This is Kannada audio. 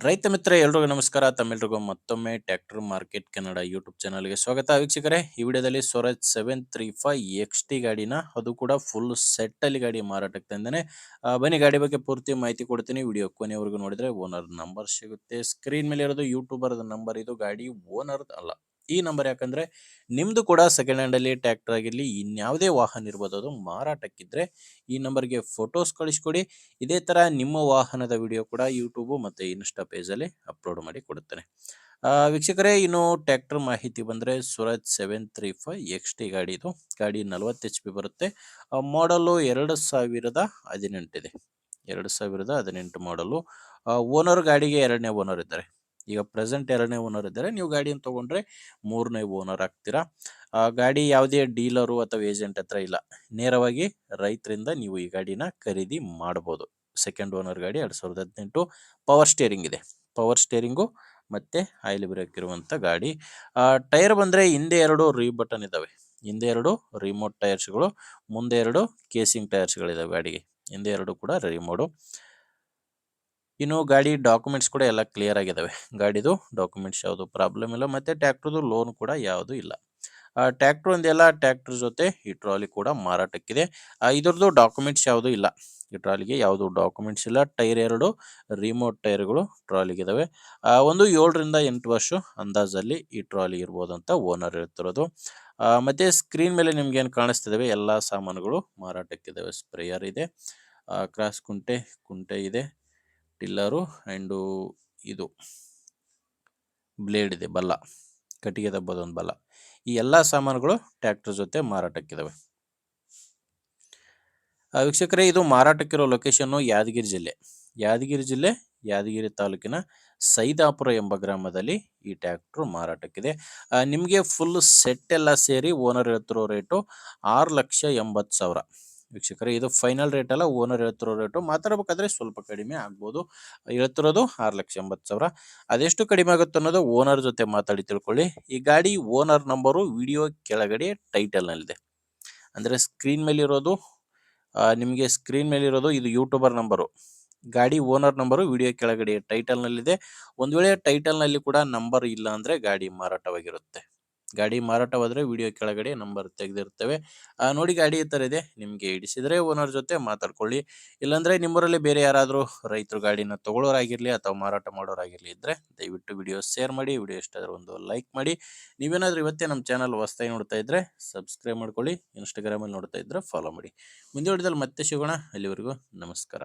ರೈತ ಮಿತ್ರ ಎಲ್ರಿಗೂ ನಮಸ್ಕಾರ. ತಮ್ಮೆಲ್ರಿಗೂ ಮತ್ತೊಮ್ಮೆ ಟ್ರ್ಯಾಕ್ಟರ್ ಮಾರ್ಕೆಟ್ ಕನ್ನಡ ಯೂಟ್ಯೂಬ್ ಚಾನಲ್ಗೆ ಸ್ವಾಗತ. ವೀಕ್ಷಕರೇ, ಈ ವಿಡಿಯೋದಲ್ಲಿ ಸ್ವರಾಜ್ 735 XT ಗಾಡಿನ, ಅದು ಕೂಡ ಫುಲ್ ಸೆಟ್ ಅಲ್ಲಿ ಗಾಡಿ ಮಾರಾಟಕ್ಕೆ ತಂದೇನೆ. ಬನ್ನಿ ಗಾಡಿ ಬಗ್ಗೆ ಪೂರ್ತಿ ಮಾಹಿತಿ ಕೊಡ್ತೀನಿ. ವಿಡಿಯೋ ಕೊನೆವರೆಗೂ ನೋಡಿದ್ರೆ ಓನರ್ ನಂಬರ್ ಸಿಗುತ್ತೆ. ಸ್ಕ್ರೀನ್ ಮೇಲೆ ಇರೋದು ಯೂಟ್ಯೂಬರ್ ನಂಬರ್, ಇದು ಗಾಡಿ ಓನರ್ ಅಲ್ಲ. ಈ ನಂಬರ್ ಯಾಕಂದ್ರೆ ನಿಮ್ದು ಕೂಡ ಸೆಕೆಂಡ್ ಹ್ಯಾಂಡ್ ಅಲ್ಲಿ ಟ್ರ್ಯಾಕ್ಟರ್ ಆಗಿರ್ಲಿ, ಇನ್ಯಾವುದೇ ವಾಹನ ಇರ್ಬೋದು, ಅದು ಮಾರಾಟಕ್ಕಿದ್ರೆ ಈ ನಂಬರ್ಗೆ ಫೋಟೋಸ್ ಕಳಿಸ್ಕೊಡಿ. ಇದೇ ತರ ನಿಮ್ಮ ವಾಹನದ ವಿಡಿಯೋ ಕೂಡ ಯೂಟ್ಯೂಬ್ ಮತ್ತೆ ಇನ್ಸ್ಟಾ ಪೇಜ್ ಅಲ್ಲಿ ಅಪ್ಲೋಡ್ ಮಾಡಿ ಕೊಡುತ್ತೇನೆ. ವೀಕ್ಷಕರೇ, ಇನ್ನು ಟ್ರ್ಯಾಕ್ಟರ್ ಮಾಹಿತಿ ಬಂದ್ರೆ ಸ್ವರಾಜ್ 735 XT ಗಾಡಿ. ಇದು ಗಾಡಿ 40 HP ಬರುತ್ತೆ. ಮಾಡಲು 2018 ಇದೆ. 2018 ಮಾಡಲು. ಓನರ್ ಗಾಡಿಗೆ ಎರಡನೇ ಓನರ್ ಇದ್ದಾರೆ. ಈಗ ಪ್ರೆಸೆಂಟ್ ಎರಡನೇ ಓನರ್ ಇದ್ದಾರೆ. ನೀವು ಗಾಡಿಯನ್ನು ತಗೊಂಡ್ರೆ ಮೂರನೇ ಓನರ್ ಆಗ್ತೀರಾ. ಗಾಡಿ ಯಾವುದೇ ಡೀಲರು ಅಥವಾ ಏಜೆಂಟ್ ಹತ್ರ ಇಲ್ಲ, ನೇರವಾಗಿ ರೈತರಿಂದ ನೀವು ಈ ಗಾಡಿನ ಖರೀದಿ ಮಾಡಬಹುದು. ಸೆಕೆಂಡ್ ಓನರ್ ಗಾಡಿ 2018. ಪವರ್ ಸ್ಟೇರಿಂಗ್ ಇದೆ. ಪವರ್ ಸ್ಟೇರಿಂಗು ಮತ್ತೆ ಆಯಿಲ್ ಬ್ರೇಕ್ ಇರುವಂತ ಗಾಡಿ. ಟೈರ್ ಬಂದ್ರೆ ಹಿಂದೆ ಎರಡು ರೀ ಬಟನ್ ಇದಾವೆ. ಹಿಂದೆ ಎರಡು ರಿಮೋಟ್ ಟೈರ್ಸ್ಗಳು, ಮುಂದೆ ಎರಡು ಕೇಸಿಂಗ್ ಟೈರ್ಸ್ಗಳಿದಾವೆ ಗಾಡಿಗೆ. ಹಿಂದೆ ಎರಡು ಕೂಡ ರಿಮೋಡು. ಇನ್ನು ಗಾಡಿ ಡಾಕ್ಯುಮೆಂಟ್ಸ್ ಕೂಡ ಎಲ್ಲ ಕ್ಲಿಯರ್ ಆಗಿದಾವೆ. ಗಾಡಿದು ಡಾಕ್ಯುಮೆಂಟ್ಸ್ ಯಾವುದು ಪ್ರಾಬ್ಲಮ್ ಇಲ್ಲ, ಮತ್ತೆ ಟ್ರ್ಯಾಕ್ಟರ್ದು ಲೋನ್ ಕೂಡ ಯಾವುದು ಇಲ್ಲ. ಟ್ರ್ಯಾಕ್ಟರ್ ಒಂದೆಲ್ಲ, ಟ್ರ್ಯಾಕ್ಟರ್ ಜೊತೆ ಈ ಟ್ರಾಲಿ ಕೂಡ ಮಾರಾಟಕ್ಕಿದೆ. ಇದ್ರದ್ದು ಡಾಕ್ಯುಮೆಂಟ್ಸ್ ಯಾವುದು ಇಲ್ಲ. ಈ ಟ್ರಾಲಿಗೆ ಯಾವುದು ಡಾಕ್ಯುಮೆಂಟ್ಸ್ ಇಲ್ಲ. ಟೈರ್ ಎರಡು ರಿಮೋಟ್ ಟೈರ್ಗಳು ಟ್ರಾಲಿಗೆ ಇದಾವೆ. ಒಂದು 7ರಿಂದ 8 ವರ್ಷ ಅಂದಾಜಲ್ಲಿ ಈ ಟ್ರಾಲಿ ಇರ್ಬೋದು ಅಂತ ಓನರ್ ಹೇಳ್ತಿರೋದು. ಮತ್ತೆ ಸ್ಕ್ರೀನ್ ಮೇಲೆ ನಿಮ್ಗೆ ಏನು ಕಾಣಿಸ್ತಿದಾವೆ ಎಲ್ಲ ಸಾಮಾನುಗಳು ಮಾರಾಟಕ್ಕಿದಾವೆ. ಸ್ಪ್ರೇಯರ್ ಇದೆ, ಕ್ರಾಸ್ ಕುಂಟೆ ಇದೆ, ಟಿಲ್ಲರು ಅಂಡ್ ಇದು ಬ್ಲೇಡ್ ಇದೆ, ಬಲ್ಲ, ಕಟ್ಟಿಗೆ ದಬ್ಬದೊಂದು ಬಲ್ಲ. ಈ ಎಲ್ಲಾ ಸಾಮಾನುಗಳು ಟ್ರ್ಯಾಕ್ಟರ್ ಜೊತೆ ಮಾರಾಟಕ್ಕಿದಾವೆ. ವೀಕ್ಷಕರೇ, ಇದು ಮಾರಾಟಕ್ಕಿರೋ ಲೊಕೇಶನ್ ಯಾದಗಿರಿ ಜಿಲ್ಲೆ, ಯಾದಗಿರಿ ತಾಲೂಕಿನ ಸೈದಾಪುರ ಎಂಬ ಗ್ರಾಮದಲ್ಲಿ ಈ ಟ್ರ್ಯಾಕ್ಟರ್ ಮಾರಾಟಕ್ಕಿದೆ. ನಿಮಗೆ ಫುಲ್ ಸೆಟ್ ಎಲ್ಲ ಸೇರಿ ಓನರ್ ಹೇಳ್ತಿರೋ ರೇಟು 6,80,000. ವೀಕ್ಷಕರೇ, ಇದು ಫೈನಲ್ ರೇಟ್ ಅಲ್ಲ, ಓನರ್ ಹೇಳ್ತಿರೋ ರೇಟು. ಮಾತಾಡಬೇಕಾದ್ರೆ ಸ್ವಲ್ಪ ಕಡಿಮೆ ಆಗ್ಬೋದು. ಹೇಳ್ತಿರೋದು 6,80,000. ಅದೆಷ್ಟು ಕಡಿಮೆ ಆಗುತ್ತೆ ಅನ್ನೋದು ಓನರ್ ಜೊತೆ ಮಾತಾಡಿ ತಿಳ್ಕೊಳ್ಳಿ. ಈ ಗಾಡಿ ಓನರ್ ನಂಬರು ವಿಡಿಯೋ ಕೆಳಗಡೆ ಟೈಟಲ್ ನಲ್ಲಿದೆ. ಅಂದ್ರೆ ಸ್ಕ್ರೀನ್ ಮೇಲೆ ಇರೋದು, ನಿಮಗೆ ಸ್ಕ್ರೀನ್ ಮೇಲೆ ಇರೋದು ಇದು ಯೂಟ್ಯೂಬರ್ ನಂಬರು. ಗಾಡಿ ಓನರ್ ನಂಬರು ವಿಡಿಯೋ ಕೆಳಗಡೆ ಟೈಟಲ್ ನಲ್ಲಿದೆ. ಒಂದು ವೇಳೆ ಟೈಟಲ್ ನಲ್ಲಿ ಕೂಡ ನಂಬರ್ ಇಲ್ಲ ಅಂದ್ರೆ ಗಾಡಿ ಮಾರಾಟವಾಗಿರುತ್ತೆ. ಗಾಡಿ ಮಾರಾಟವಾದ್ರೆ ವಿಡಿಯೋ ಕೆಳಗಡೆ ನಂಬರ್ ತೆಗೆದಿರ್ತೇವೆ. ನೋಡಿ, ಗಾಡಿ ಈ ತರ ಇದೆ. ನಿಮ್ಗೆ ಹಿಡಿಸಿದ್ರೆ ಓನರ್ ಜೊತೆ ಮಾತಾಡ್ಕೊಳ್ಳಿ. ಇಲ್ಲಾಂದ್ರೆ ನಿಮ್ಮೂರಲ್ಲಿ ಬೇರೆ ಯಾರಾದ್ರೂ ರೈತರು ಗಾಡಿನ ತಗೊಳ್ಳೋರಾಗಿರ್ಲಿ ಅಥವಾ ಮಾರಾಟ ಮಾಡೋರಾಗಿರ್ಲಿ ಇದ್ರೆ ದಯವಿಟ್ಟು ವಿಡಿಯೋ ಶೇರ್ ಮಾಡಿ. ವಿಡಿಯೋ ಇಷ್ಟ ಆದ್ರೆ ಒಂದು ಲೈಕ್ ಮಾಡಿ. ನೀವೇನಾದ್ರೂ ಇವತ್ತೇ ನಮ್ಮ ಚಾನಲ್ ಹೊಸದಾಗಿ ನೋಡ್ತಾ ಇದ್ರೆ ಸಬ್ಸ್ಕ್ರೈಬ್ ಮಾಡ್ಕೊಳ್ಳಿ. ಇನ್ಸ್ಟಾಗ್ರಾಮ್ ಅಲ್ಲಿ ನೋಡ್ತಾ ಇದ್ರೆ ಫಾಲೋ ಮಾಡಿ. ಮುಂದೆ ವಿಡಿಯೋದಲ್ಲಿ ಮತ್ತೆ ಸಿಗೋಣ. ಅಲ್ಲಿವರೆಗೂ ನಮಸ್ಕಾರ.